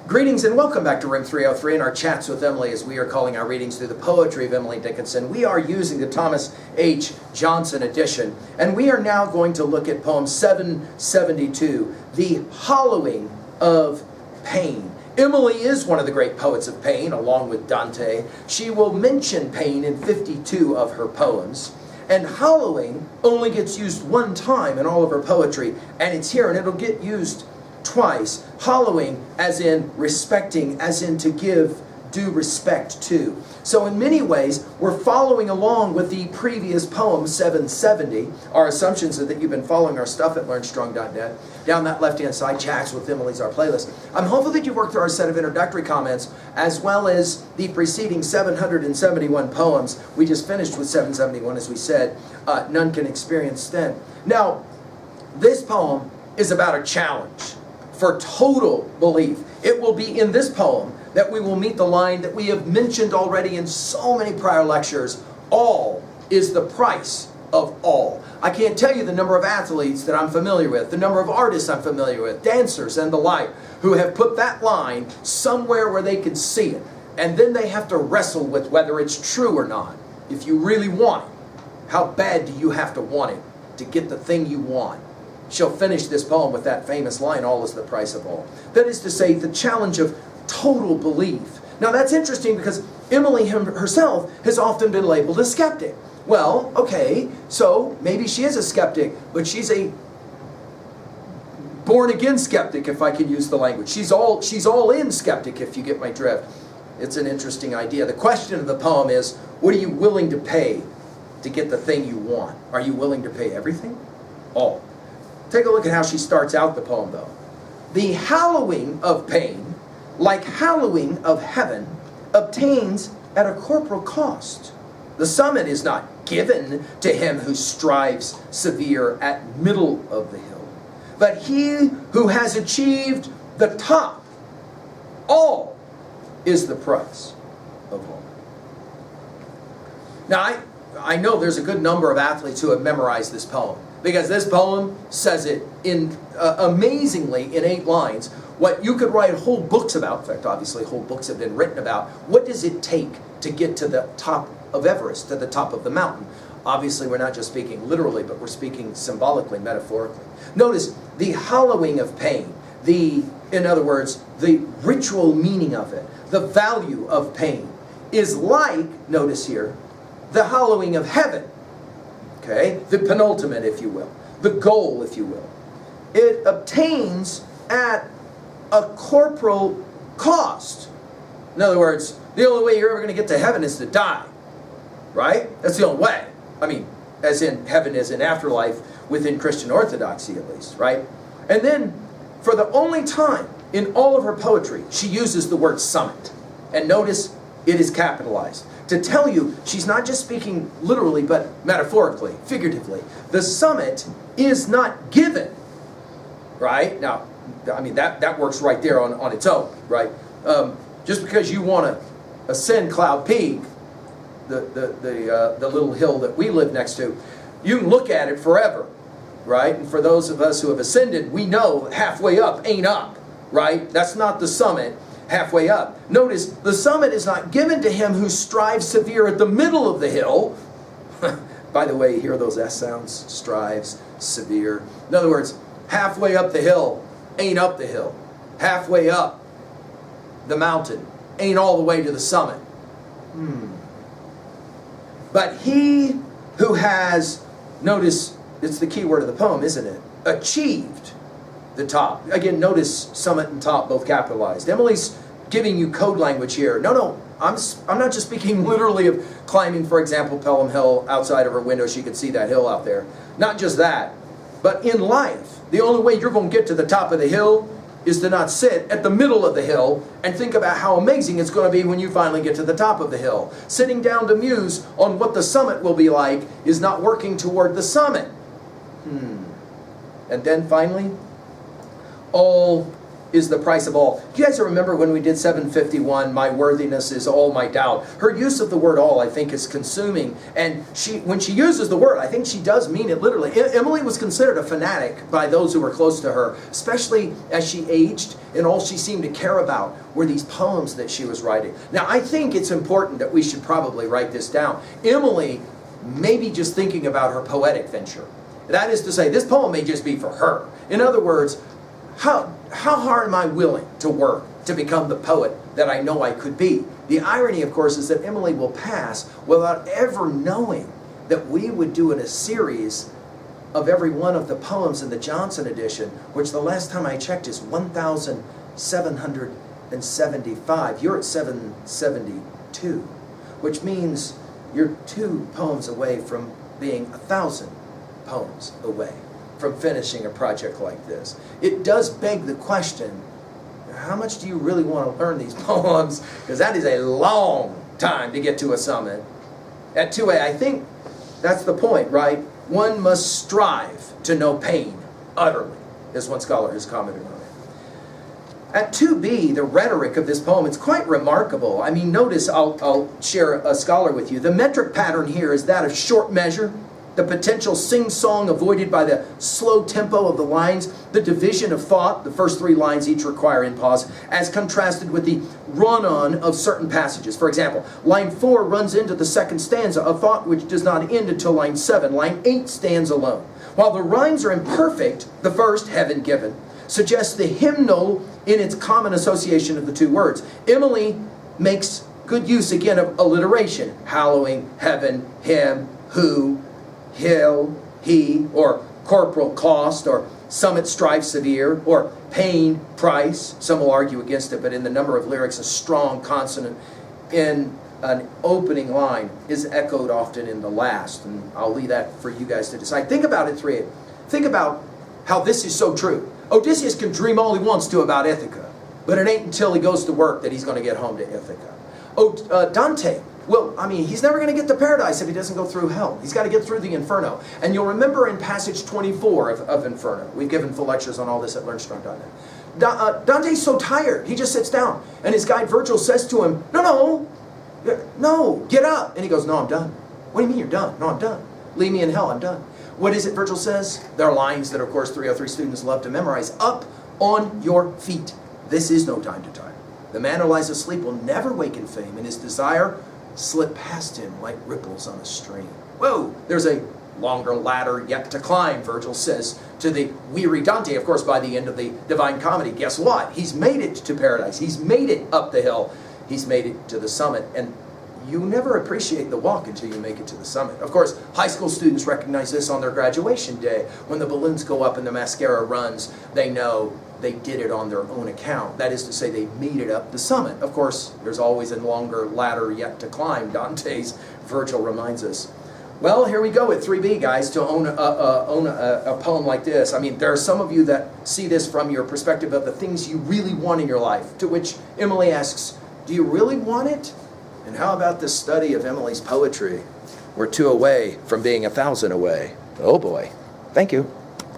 Greetings and welcome back to Room 303 and our chats with Emily, as we are calling our readings through the poetry of Emily Dickinson. We are using the Thomas H. Johnson edition, and we are now going to look at poem 772, The Hallowing of Pain. Emily is one of the great poets of pain, along with Dante. She will mention pain in 52 of her poems. And hallowing only gets used one time in all of her poetry, and it's here, and it'll get used twice. Hallowing as in respecting, as in to give due respect to. So in many ways, we're following along with the previous poem, 770. Our assumptions are that you've been following our stuff at LearnStrong.net. Down that left-hand side, Chats with Emily's our playlist. I'm hopeful that you worked through our set of introductory comments, as well as the preceding 771 poems. We just finished with 771, as we said. None can experience then. Now, this poem is about a challenge for total belief. It will be in this poem that we will meet the line that we have mentioned already in so many prior lectures: all is the price of all. I can't tell you the number of athletes that I'm familiar with, the number of artists I'm familiar with, dancers and the like, who have put that line somewhere where they can see it. And then they have to wrestle with whether it's true or not. If you really want it, how bad do you have to want it to get the thing you want? She'll finish this poem with that famous line, all is the price of all. That is to say, the challenge of total belief. Now that's interesting because Emily herself has often been labeled a skeptic. Well, okay, so maybe she is a skeptic, but she's a born-again skeptic, if I can use the language. She's all in skeptic, if you get my drift. It's an interesting idea. The question of the poem is, what are you willing to pay to get the thing you want? Are you willing to pay everything? All. Take a look at how she starts out the poem, though. The hallowing of pain, like hallowing of heaven, obtains at a corporal cost. The summit is not given to him who strives severe at middle of the hill, but he who has achieved the top. All is the price of all. Now, I know there's a good number of athletes who have memorized this poem, because this poem says it in amazingly in 8 lines. What you could write whole books about. In fact, obviously whole books have been written about. What does it take to get to the top of Everest, to the top of the mountain? Obviously, we're not just speaking literally, but we're speaking symbolically, metaphorically. Notice the hallowing of pain. In other words, the ritual meaning of it, the value of pain, is like, notice here, the hallowing of heaven. Okay, the penultimate, if you will, the goal, if you will. It obtains at a corporal cost. In other words, the only way you're ever going to get to heaven is to die, right? That's the only way. I mean, as in heaven as in afterlife within Christian orthodoxy, at least, right? And then, for the only time in all of her poetry, she uses the word summit. And notice it is capitalized, to tell you she's not just speaking literally, but metaphorically, figuratively. The summit is not given, right? Now, I mean, that works right there on its own, right? Just because you want to ascend Cloud Peak, the little hill that we live next to, you can look at it forever, right? And for those of us who have ascended, we know halfway up ain't up, right? That's not the summit. Halfway up. Notice, the summit is not given to him who strives severe at the middle of the hill. By the way, hear those S sounds? Strives, severe. In other words, halfway up the hill ain't up the hill. Halfway up the mountain ain't all the way to the summit. But he who has, notice, it's the key word of the poem, isn't it? Achieved the top. Again, notice summit and top both capitalized. Emily's giving you code language here. No, I'm not just speaking literally of climbing, for example, Pelham Hill. Outside of her window, she could see that hill out there. Not just that, but in life, the only way you're going to get to the top of the hill is to not sit at the middle of the hill and think about how amazing it's going to be when you finally get to the top of the hill. Sitting down to muse on what the summit will be like is not working toward the summit. And then finally, all is the price of all. Do you guys remember when we did 751, my worthiness is all my doubt? Her use of the word all, I think, is consuming. And when she uses the word, I think she does mean it literally. Emily was considered a fanatic by those who were close to her, especially as she aged, and all she seemed to care about were these poems that she was writing. Now, I think it's important that we should probably write this down. Emily may be just thinking about her poetic venture. That is to say, this poem may just be for her. In other words, how hard am I willing to work to become the poet that I know I could be? The irony, of course, is that Emily will pass without ever knowing that we would do in a series of every one of the poems in the Johnson edition, which the last time I checked is 1,775. You're at 772, which means you're 2 poems away from being 1,000 poems away from finishing a project like this. It does beg the question, how much do you really want to learn these poems? Because that is a long time to get to a summit. At 2A, I think that's the point, right? One must strive to know pain utterly, as one scholar has commented on it. At 2B, the rhetoric of this poem, it's quite remarkable. I mean, notice, I'll share a scholar with you. The metric pattern here is that of short measure, the potential sing-song avoided by the slow tempo of the lines, the division of thought, the first 3 lines each require in pause, as contrasted with the run-on of certain passages. For example, line 4 runs into the second stanza, a thought which does not end until line 7. Line 8 stands alone. While the rhymes are imperfect, the first, heaven given, suggests the hymnal in its common association of the 2 words. Emily makes good use again of alliteration, hallowing, heaven, him, who, hill, he, or corporal cost, or summit strife severe, or pain, price. Some will argue against it, but in the number of lyrics, a strong consonant in an opening line is echoed often in the last, and I'll leave that for you guys to decide. Think about it, 3. Think about how this is so true. Odysseus can dream all he wants to about Ithaca, but it ain't until he goes to work that he's going to get home to Ithaca. Dante, well, I mean, he's never going to get to paradise if he doesn't go through hell. He's got to get through the Inferno. And you'll remember in passage 24 of Inferno, we've given full lectures on all this at LearnStrong.net. Dante's so tired, he just sits down. And his guide Virgil says to him, no, get up. And he goes, no, I'm done. What do you mean you're done? No, I'm done. Leave me in hell, I'm done. What is it Virgil says? There are lines that, of course, 303 students love to memorize. Up on your feet. This is no time to tire. The man who lies asleep will never wake in fame, and his desire slip past him like ripples on a stream. Whoa, there's a longer ladder yet to climb, Virgil says to the weary Dante. Of course, by the end of the Divine Comedy, guess what? He's made it to paradise. He's made it up the hill. He's made it to the summit. And you never appreciate the walk until you make it to the summit. Of course, high school students recognize this on their graduation day. When the balloons go up and the mascara runs, they know they did it on their own account. That is to say, they made it up the summit. Of course, there's always a longer ladder yet to climb, Dante's Virgil reminds us. Well, here we go at 3B, guys, to own a poem like this. I mean, there are some of you that see this from your perspective of the things you really want in your life, to which Emily asks, do you really want it? And how about this study of Emily's poetry? We're 2 away from being 1,000 away. Oh boy. Thank you.